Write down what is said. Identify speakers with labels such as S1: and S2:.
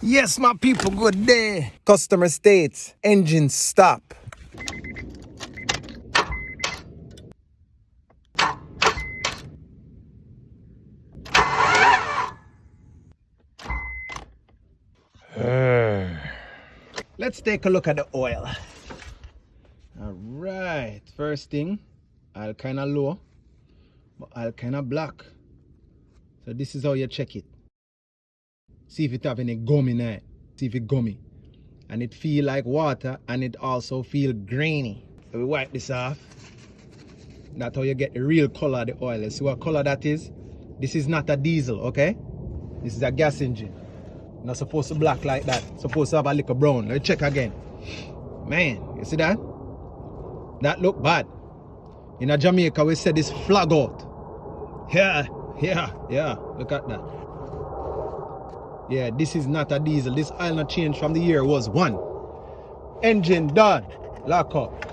S1: Yes, my people, good day. Customer states, engine stop. Let's take a look at the oil. All right, first thing, oil kind of low, but oil kind of black. So this is how you check it. See if it have any gum in it. See if it gummy. And it feel like water, and it also feel grainy. So we wipe this off. That's how you get the real color of the oil. You see what color that is? This is not a diesel, okay? This is a gas engine. Not supposed to black like that. Supposed to have a little brown. Let's check again. Man, you see that? That look bad. In a Jamaica, we say this flag out. Yeah. Look at that. Yeah, this is not a diesel. This oil not changed from the year was 1. Engine done. Lock up.